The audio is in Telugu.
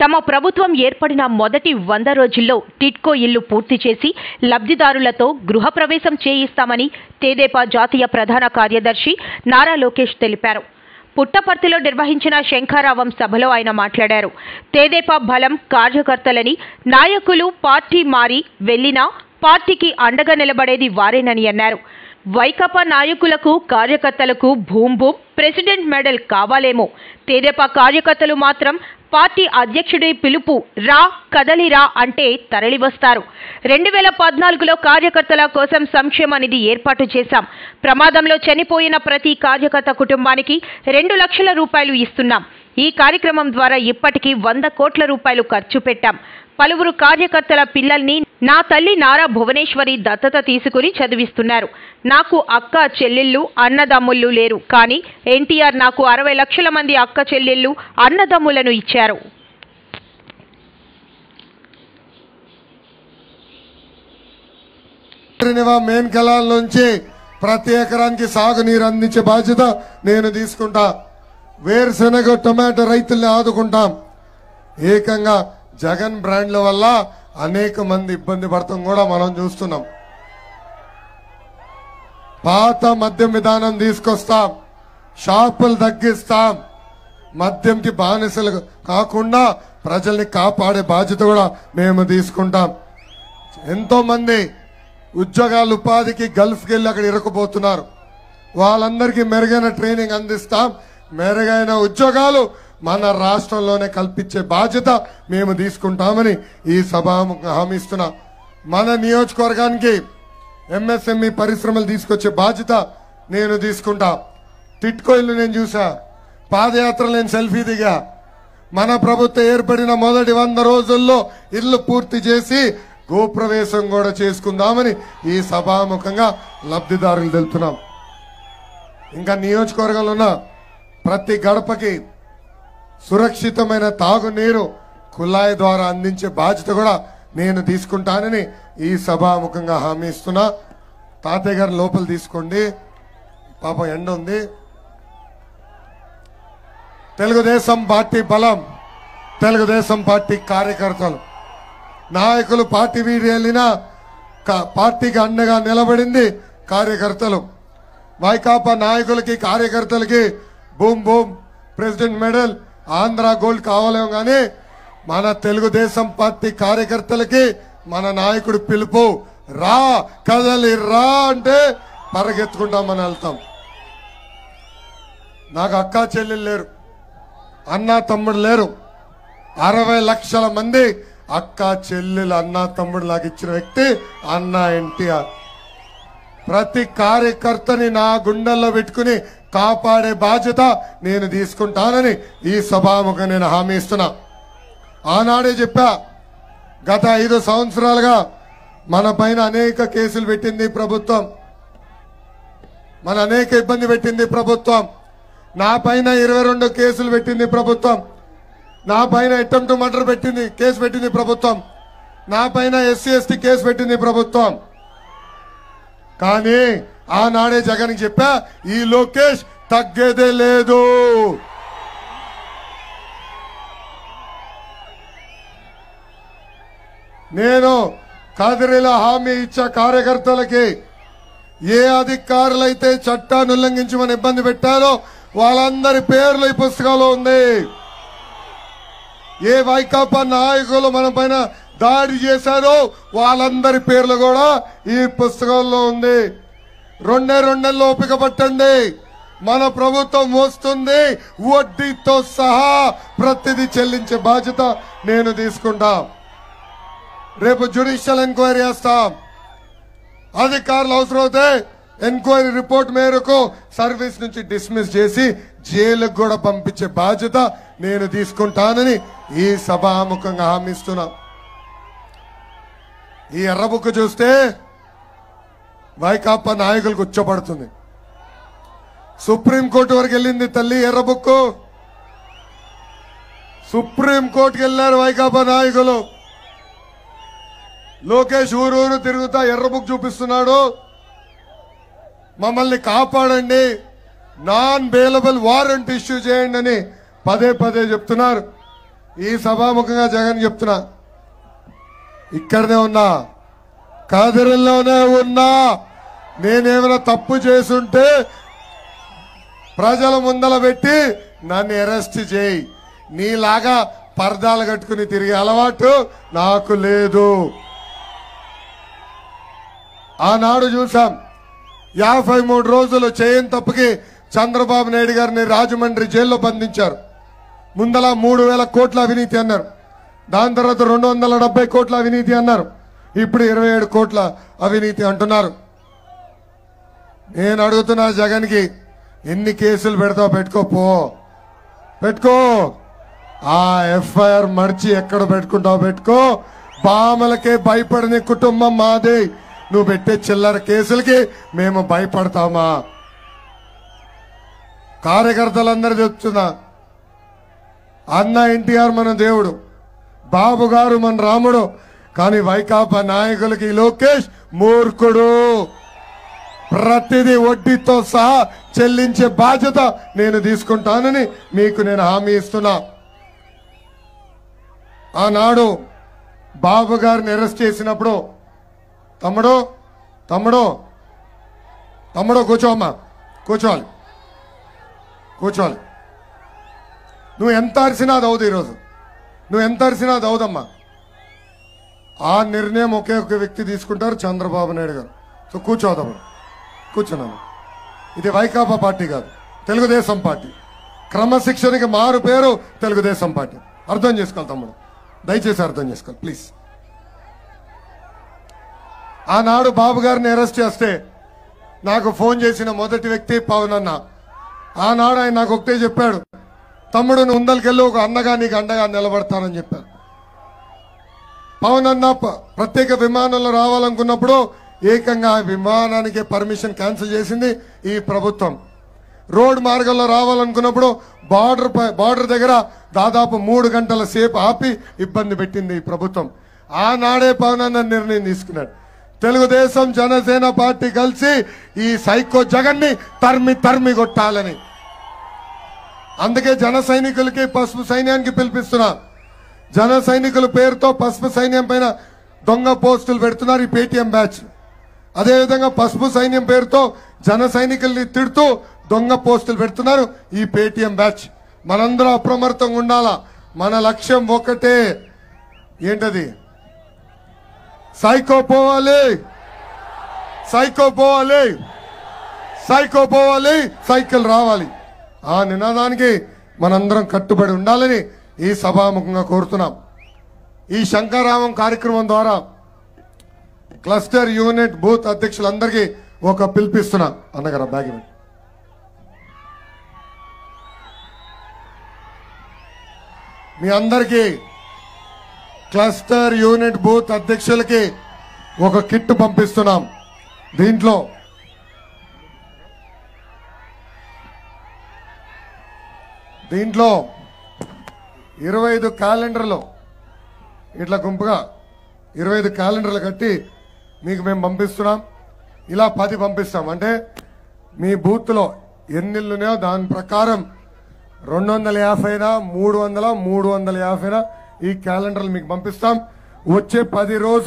తమ ప్రభుత్వం ఏర్పడిన మొదటి 100 రోజుల్లో టిడ్కో ఇల్లు పూర్తి చేసి లబ్ధిదారులతో గృహప్రవేశం చేయిస్తామని తెదేపా జాతీయ ప్రధాన కార్యదర్శి నారా లోకేష్ తెలిపారు. పుట్టపర్తిలో నిర్వహించిన శంఖారావం సభలో ఆయన మాట్లాడారు. తెదేపా బలం కార్యకర్తలని, నాయకులు పార్టీ మారి వెళ్లినా పార్టీకి అండగా నిలబడేది వారేనని అన్నారు. వైకాపా నాయకులకు కార్యకర్తలకు భూమ్ భూమ్ ప్రెసిడెంట్ మెడల్ కావాలేమో, తెదేపా కార్యకర్తలు మాత్రం పార్టీ అధ్యక్షుడి పిలుపు రా కదలిరా అంటే తరలివస్తారు. 2014లో కార్యకర్తల కోసం సంక్షేమ నిధి ఏర్పాటు చేశాం. ప్రమాదంలో చనిపోయిన ప్రతి కార్యకర్త కుటుంబానికి 2 లక్షల రూపాయలు ఇస్తున్నాం. ఈ కార్యక్రమం ద్వారా ఇప్పటికీ 100 కోట్ల రూపాయలు ఖర్చు పెట్టాం. పలువురు కార్యకర్తల పిల్లల్ని నా తల్లి నారా భువనేశ్వరి దత్తత తీసుకుని చదివిస్తున్నారు. నాకు అక్క చెల్లెళ్ళు అన్నదమ్ముళ్ళు లేరు, కానీ ఎన్టీఆర్ నాకు 60 లక్షల మంది అక్క చెల్లెళ్ళు అన్నదమ్ములను ఇచ్చారు. మెయిన్ కెనాల్ నుంచి ప్రతి ఎకరానికి సాగునీరు అందించే బాధ్యత నేను తీసుకుంటా. వేరుశెనగ టొమాటో రైతుల్ని ఆదుకుంటాం. ఏకంగా జగన్ బ్రాండ్ల వల్ల అనేక మంది ఇబ్బంది పడతాం కూడా మనం చూస్తున్నాం. పాత మద్యం విధానం తీసుకొస్తాం, షాపులు తగ్గిస్తాం, మద్యంకి బానిసలు కాకుండా ప్రజల్ని కాపాడే బాధ్యత కూడా మేము తీసుకుంటాం. ఎంతో మంది ఉద్యోగాలు ఉపాధికి గల్ఫ్కి వెళ్ళి అక్కడ ఇరుక్కుపోతున్నారు. వాళ్ళందరికీ మెరుగైన ట్రైనింగ్ అందిస్తాం. మెరుగైన ఉద్యోగాలు మన రాష్ట్రంలోనే కల్పించే బాధ్యత మేము తీసుకుంటామని ఈ సభాముఖంగా హామీ ఇస్తున్నా. మన నియోజకవర్గానికి ఎంఎస్ఎంఈ పరిశ్రమలు తీసుకొచ్చే బాధ్యత నేను తీసుకుంటా. టిడ్కో ఇల్లు నేను చూసా, పాదయాత్ర నేను సెల్ఫీ దిగా. మన ప్రభుత్వం ఏర్పడిన మొదటి 100 రోజుల్లో ఇల్లు పూర్తి చేసి గోప్రవేశం కూడా చేసుకుందామని ఈ సభాముఖంగా లబ్ధిదారులు తెలుపుతున్నాం. ఇంకా నియోజకవర్గంలో ఉన్న ప్రతి గడపకి సురక్షితమైన తాగునీరు కుళాయి ద్వారా అందించే బాధ్యత కూడా నేను తీసుకుంటానని ఈ సభాముఖంగా హామీ ఇస్తున్నా. తాతయ్య గారు లోపల తీసుకోండి, పాపం ఎండ ఉంది. తెలుగుదేశం పార్టీ బలం, తెలుగుదేశం పార్టీ కార్యకర్తలు, నాయకులు పార్టీ వీడి వెళ్ళినా పార్టీకి అండగా నిలబడింది కార్యకర్తలు. వైకాపా నాయకులకి కార్యకర్తలకి boom boom president medal Andhra gold కావాలేమో కానీ మన తెలుగుదేశం పార్టీ కార్యకర్తలకి మన నాయకుడు పిలుపు రా కదలి రా అంటే పరిగెత్తుకుంటామని వెళ్తాం. నాకు అక్క చెల్లెలు లేరు, అన్న తమ్ముడు లేరు. 60 లక్షల మంది అక్క చెల్లెలు అన్న తమ్ముడు నాకు ఇచ్చిన వ్యక్తి అన్న ఎన్టీఆర్. ప్రతి కార్యకర్తని నా గుండెల్లో పెట్టుకుని కాపాడే బాధ్యత నేను తీసుకుంటానని ఈ సభాముఖం నేను హామీ ఇస్తున్నా. ఆనాడే చెప్పా, గత 5 సంవత్సరాలుగా మన పైన అనేక కేసులు పెట్టింది ప్రభుత్వం, మన అనేక ఇబ్బంది పెట్టింది ప్రభుత్వం. నా పైన 22 కేసులు పెట్టింది ప్రభుత్వం. నా పైన అటెంప్ట్ మర్డర్ కేసు పెట్టింది ప్రభుత్వం. నా పైన SC/ST కేసు పెట్టింది ప్రభుత్వం. కానీ ఆనాడే జగన్ చెప్పా, ఈ లోకేష్ తగ్గేదే లేదు. నేను కదిరిలో హామీ ఇచ్చా కార్యకర్తలకి, ఏ అధికారులైతే చట్టాన్ని ఉల్లంఘించమని ఇబ్బంది పెట్టారో వాళ్ళందరి పేర్లు ఈ పుస్తకంలో ఉంది. ఏ వైకాపా నాయకులు మన పైన దాడి చేశారో వాళ్ళందరి పేర్లు కూడా ఈ పుస్తకంలో ఉంది. 2 నెలలు ఓపిక పట్టండి, మన ప్రభుత్వం వస్తుంది. వడ్డీతో సహా ప్రతిదీ చెల్లించే బాధ్యత నేను తీసుకుంటా. రేపు జ్యుడిషియల్ ఎంక్వైరీ చేస్తాం. అధికారులు అవసరమైతే ఎంక్వైరీ రిపోర్ట్ మేరకు సర్వీస్ నుంచి డిస్మిస్ చేసి జైలుకు కూడా పంపించే బాధ్యత నేను తీసుకుంటానని ఈ సభాముఖంగా హామీ ఇస్తున్నా. ఈ ఎర్రబుక్ చూస్తే వైకాపా నాయకులకు ఉచ్చపడుతుంది. సుప్రీంకోర్టు వరకు వెళ్ళింది తల్లి ఎర్రబుక్. సుప్రీంకోర్టుకి వెళ్ళారు వైకాపా నాయకులు. లోకేష్ ఊరూరు తిరుగుతా ఎర్రబుక్ చూపిస్తున్నాడు. మమ్మల్ని కాపాడండి, నాన్ బెయిలబుల్ వారెంట్ ఇష్యూ చేయండి అని పదే పదే చెప్తున్నారు. ఈ సభాముఖంగా జగన్ చెప్తున్నా, ఇక్కడనే ఉన్నా, కదిరిలోనే ఉన్నా. నేనేమైనా తప్పు చేసుంటే ప్రజల ముందల పెట్టి నన్ను అరెస్ట్ చేయి. నీలాగా పరదాలు కట్టుకుని తిరిగే అలవాటు నాకు లేదు. ఆనాడు చూసాం 53 రోజులు చేయని తప్పుకి చంద్రబాబు నాయుడు గారిని రాజమండ్రి జైల్లో బంధించారు. ముందల 3,000 కోట్ల అవినీతి అన్నారు, దాని తర్వాత 270 కోట్ల అవినీతి అన్నారు, ఇప్పుడు 27 కోట్ల అవినీతి అంటున్నారు. నేను అడుగుతున్నా జగన్కి, ఎన్ని కేసులు పెడతావు పెట్టుకో. ఆ ఎఫ్ఐఆర్ మర్చి ఎక్కడ పెట్టుకుంటావు పెట్టుకో. బామలకే భయపడని కుటుంబం మాదే. నువ్వు పెట్టే చిల్లర కేసులకి మేము భయపడతామా? కార్యకర్తలందరూ చెప్తున్నా, అన్న ఎన్టీఆర్ మన దేవుడు, బాబు గారు మన రాముడు, కానీ వైకాపా నాయకులకి లోకేష్ మూర్ఖుడు. ప్రతిదీ వడ్డీతో సహా చెల్లించే బాధ్యత నేను తీసుకుంటానని మీకు నేను హామీ ఇస్తున్నా. ఆనాడు బాబు గారిని అరెస్ట్ చేసినప్పుడు, తమ్ముడు కూర్చోమ్మా, కూర్చోవాలి. నువ్వు ఎంత అరిసినా అది అవుదు. ఈరోజు నువ్వు ఎంత అరిసినా అది అవుదమ్మా. ఆ నిర్ణయం ఒకే ఒక వ్యక్తి తీసుకుంటారు, చంద్రబాబు నాయుడు గారు. సో కూర్చోదమ్మా, కూర్చున్నాను. ఇది వైకాపా పార్టీ కాదు, తెలుగుదేశం పార్టీ. క్రమశిక్షణకి మారు పేరు తెలుగుదేశం పార్టీ. అర్థం చేసుకోవాలి తమ్ముడు, దయచేసి అర్థం చేసుకోవాలి ప్లీజ్. ఆనాడు బాబు గారిని అరెస్ట్ చేస్తే నాకు ఫోన్ చేసిన మొదటి వ్యక్తి పవన్ అన్న. ఆనాడు ఆయన నాకు ఒకటే చెప్పాడు, తమ్ముడు నువ్వు ముందరికెళ్ళి ఒక అన్నగా నీకు అండగా నిలబడతానని చెప్పారు. పవన్ అన్న ప్రత్యేక విమానంలో రావాలనుకున్నప్పుడు ఏకంగా విమానానికి పర్మిషన్ క్యాన్సిల్ చేసింది ఈ ప్రభుత్వం. రోడ్ మార్గంలో రావాలనుకున్నప్పుడు బార్డర్ దగ్గర దాదాపు 3 గంటల సేపు ఆపి ఇబ్బంది పెట్టింది ఈ ప్రభుత్వం. ఆనాడే పవన్ అన్న నిర్ణయం తీసుకున్నాడు, తెలుగుదేశం జనసేన పార్టీ కలిసి ఈ సైకో జగన్ని తరిమి కొట్టాలని. అందుకే జన సైనికులకి పసుపు సైన్యానికి పిలిపిస్తున్నా. జన సైనికుల పేరుతో పసుపు సైన్యం పైన దొంగ పోస్టులు పెడుతున్నారు ఈ పేటీఎం బ్యాచ్. అదేవిధంగా పసుపు సైన్యం పేరుతో జన సైనికుల్ని తిడుతూ దొంగ పోస్టులు పెడుతున్నారు ఈ పేటీఎం బ్యాచ్. మనందరం అప్రమత్తంగా ఉండాలా. మన లక్ష్యం ఒకటే, ఏంటది? సైకో పోవాలి, సైకిల్ రావాలి. ఆ నినాదానికి మనందరం కట్టుబడి ఉండాలని ఈ సభాముఖంగా కోరుతున్నాం. ఈ శంకరామం కార్యక్రమం ద్వారా క్లస్టర్ యూనిట్ బూత్ అధ్యక్షులందరికీ ఒక పిలిపిస్తున్నా. అన్నగారు బ్యాగ్ ఇవ్వండి. మీ అందరికీ క్లస్టర్ యూనిట్ బూత్ అధ్యక్షులకి ఒక కిట్ పంపిస్తున్నాం. దీంట్లో దీంట్లో 25 క్యాలెండర్లు, ఇట్లా గుంపుగా 25 క్యాలెండర్లు కట్టి మీకు మేము పంపిస్తున్నాం. ఇలా 10 పంపిస్తాం. అంటే మీ బూత్లో ఎన్ని ఇళ్ళున్నాయో దాని ప్రకారం 250 300 350 ఈ క్యాలెండర్లు మీకు పంపిస్తాం. వచ్చే 10 రోజులు